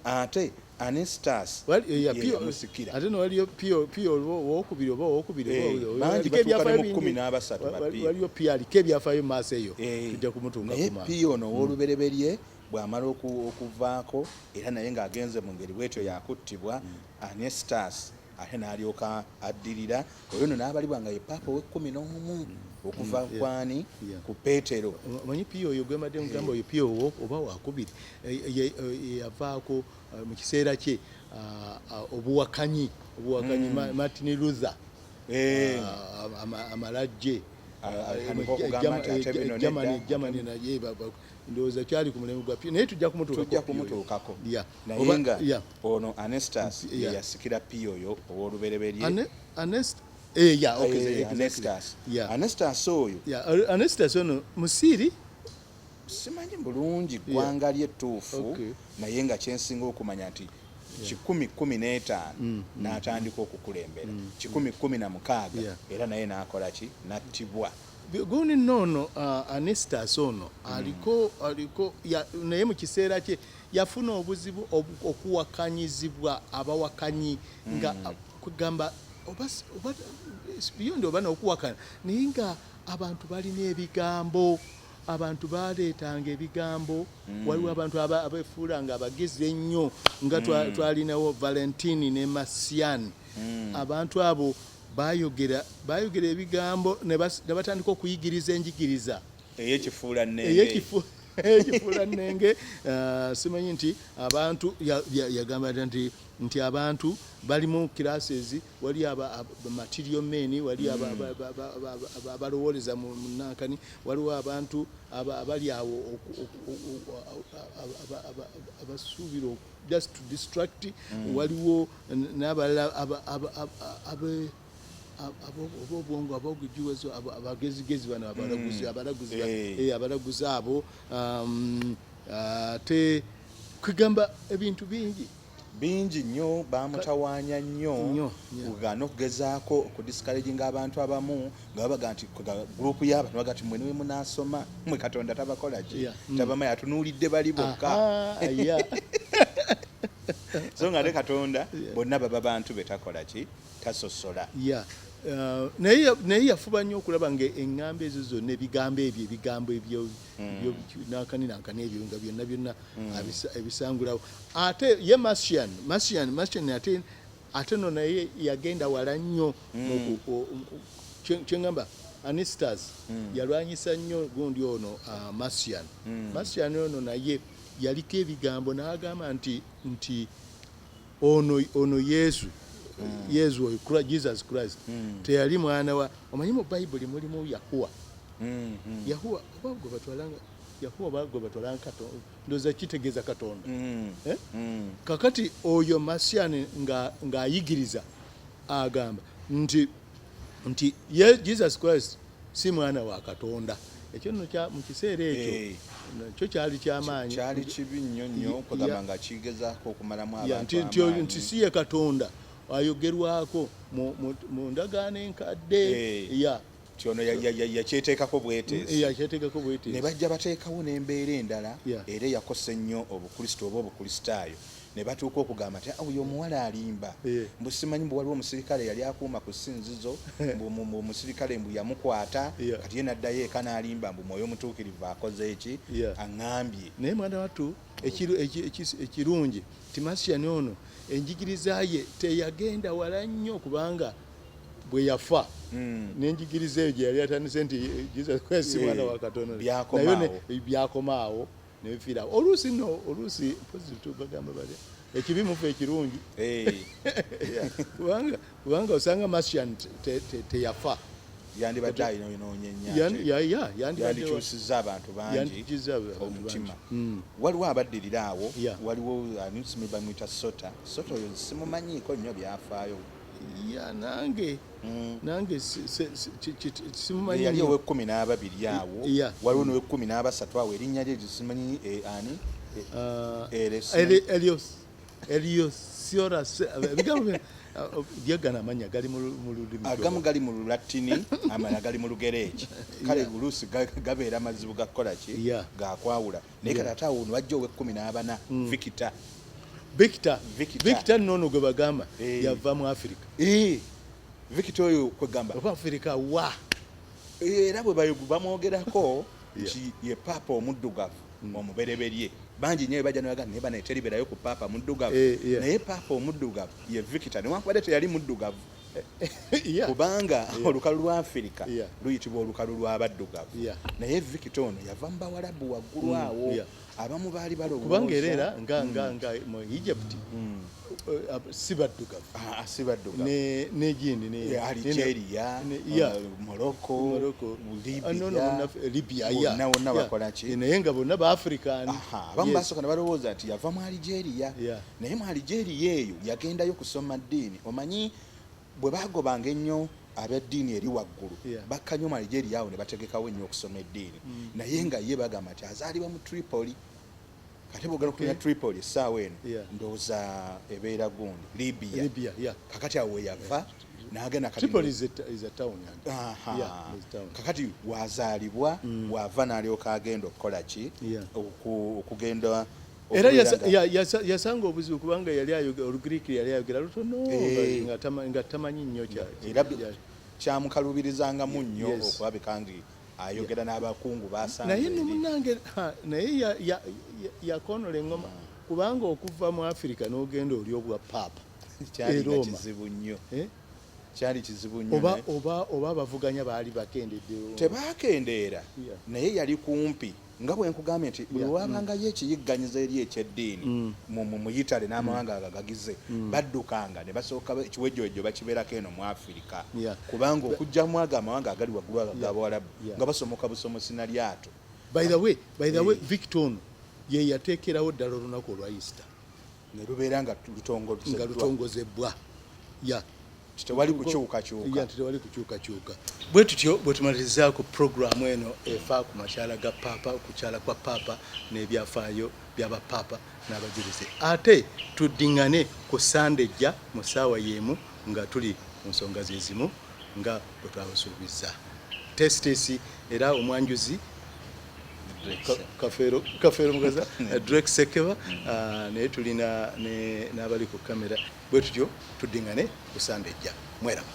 ate Anestas yamusikira ate no waliyo pio wokubiri bangi batuuka ne mu 13 babbi waliyo pio aliko ebyafaayo mu maaso eyo tujja kumutuuka naye pio ono w'olubereberye bw'amala okuvaako era naye ng'agenze mu ngeri bw'etyo yakuttibwa Anestas ate n'alyoka addirira oyo no n'abalibwa nga ye paapa w'11 okuva kwani ku Peetero. Manyi pio oyo gwemadde mugamba oyo pio oba wakubiri yavaako mu kiseera kye obuwakanyi Martin Luther amalajje Germany naye ndowooza kyali ku mulembe gwa pio naye tujja kumutuukako naye nga ono Anestas yasikira pio oyo ow'olubereberye Anestas oyo Anestas ono musiiri simanyi bulungi ggwanga lye ettuufu naye nga kyensinga okumanya nti 1015 n'atandika okukulembera 1016 era naye n'akola ki nattibwa guni noono Anestas ono aliko naye mu kiseera kye yafuna obuzibu okuwakanyizibwa abawakanyi nga kugamba oba beyond oba n'okuwakana naye nga abantu balina ebigambo abantu baleetanga ebigambo waliwo abantu abefuula nga abagezi ennyo nga twalinawo Valentini ne Marcian abantu abo bayogera ebigambo ne batandika okuyigiriza enjigiriza eyekifuulannenge simanyi nti abantu yagamba nti abantu balimu classes wali material men wali abalowoleza mu nankani waliwo abantu abali awo abasuubira just to distract waliwo n'abalala abobwongo abogujiwezo abagezigezi bano abalaguzi abo te kugamba ebintu bingi nnyo bamutawaanya nnyo kugana okugezaako okudiscouraginga abantu abamu nga babaga nti gurupu y'abantu baga nti mwe niwe munaasoma mwe Katonda tabakola ki tabamaye atunuulidde bali bokka so nga ne Katonda bonna baba bantu betakola ki tasosola naye yafuba nnyo okulaba nga eŋŋambo ezo zonna ebigambo ebyo nankani ebyo nga byonna ebisangulawo ate ye Marcian ate no naye yagenda wala nnyo kyeŋŋamba Anestas yalwanyisa nnyo gundi ono Marcian ono naye yaliko ebigambo n'agamba nti ono Yesu oyo Jesus Christ teyali mwana wa omanyi mu Bible mulimu Yahuwa oba gwe batwalanga Katonda ndoza kitegeeza Katonda kakati oyo Marcian ng'ayigiriza agamba nti Jesus Christ si mwana wa Katonda ekyo nno mu kiseera ekyo kyo kyali kyamaanyi kyali kibi nnyo kugamba nga kigezaako okumalamu abantu nti si ye Katonda ayogerwako mu ndagaano enkadde kyono yakyeteekako bweteesi ne bajja bateekawo n'embeera endala era yakosa ennyo obukristaayo oba obukristaayo ne batuuka okugamba nti oyo omuwala alimba mbu simanyi mbu waliwo omusirikale yali akuuma ku ssinzizo mbu omusirikale mbu yamukwata kati ye n'addayo eka n'alimba mbu mwoyo omutuukirivu akoze eki aŋŋambye naye mwana wattu ekirungi ti Marcian ono enjigiriza ye teyagenda wala nnyo kubanga bwe yafa n'enjigiriza eyo gye yali atandise nti Jesus Christ mwana wa Katonda nayo byakomaawo nebifiirawo oluusi bagamba bali ekibi mufu ekirungi kubanga osanga Marcian teyafa yandibadde ayinoonyenya yandikyusizza abantu bangi omutima waliwo abaddirira awo waliwo bamwita Sota oyo simumanyiiko nnyo byafaayo nange simumanyi yali owe12 awo waliwo nowe13 awo erinnya lye simanyi ani Eliosiora bigambo byagana amanya gali mu lulimi agamu gali mu Lulatini amala gali mu Lugereegi kale oluusi gabeera mazibu gakola ki gakwawula naye kati ate awo wajja owe14 Victor Victor nono gwe bagamba yava mu Africa. Victor oyo kwegamba Africa wa era bwe bamwogerako nti ye papa omuddugavu omubereberye bangi nnyo bajja ne bagamba naye bano teriberayo ku papa muddugavu naye papa omuddugavu ye Victor newankubadde teyali muddugavu kubanga olukalu lwa Africa luyitibwa olukalu lw'abaddugavu naye Victor ono yava mu bawalabu waggulu awo abamu baali balowooza kubanga era nga mu Egypt sibaddugavu n'egindi ne Algeria Morocco Libya wonna bakola ki naye nga bonna ba African abamu basooka ne balowooza nti yava mu Algeria naye mu Algeria eyo yagendayo kusoma ddiini omanyi bwe bagobanga ennyo ab'eddiini eri waggulu bakka nnyo mu Algeria awo ne bategekawo ennyo okusoma eddiini naye nga ye bagamba nti azaalibwa mu Tripoli kati bwogenda okutumya Tripoli essaawa eno ndowooza ebeera gundi Libya kakati awo weyava n'agenda Tripoli is a town kakati wazaalibwa wava n'alyoka agenda okukola ki okugenda era yasanga obuzibu kubanga yali ayogera Olugiriki yali ayogera lutono nga tamanyi nnyo era kyamukalubirizangamu nnyo okulabika nti ayogera n'abakungu basanga naye munange naye yakonola engoma kubanga okuva mu Africa n'ogenda oli obwa papa kyali kizibu nnyo kyali kizibu nnyo oba abavuganya baali bakendedde tebakendeera naye yali kumpi nga bwe nkugambye nti bwe wabangayo ekiyigganyizo eri ekyeddiini mu Italy n'amawanga agagagize baddukanga ne basooka ekiwejjowejjo bakibeerako eno mu Africa kubanga okugjamu ago amawanga agali waggulu ag'Abawarabu nga basomoka busomosi na lyato. By the way Victor ono ye yateekerawo ddala olunaku olwa Easter ne lubeera nga lutongozebwa tewali kukyukakyuka bwe tutyo bwe tumalirizaako programu eno efa ku makyala ga papa okukyala kwa papa n'ebyafaayo by'abapapa n'abajulize ate tuddiŋŋane ku Sande ejja mu ssaawa y'emu nga tuli mu nsonga ze zimu nga bwe twabasuubiza tesitesi era omwanjuzi kafeero mugaza Drake Sekeba naye tulina n'abali ku kamera bwe tutyo tuddiŋŋane ku Sande ejja mweraba.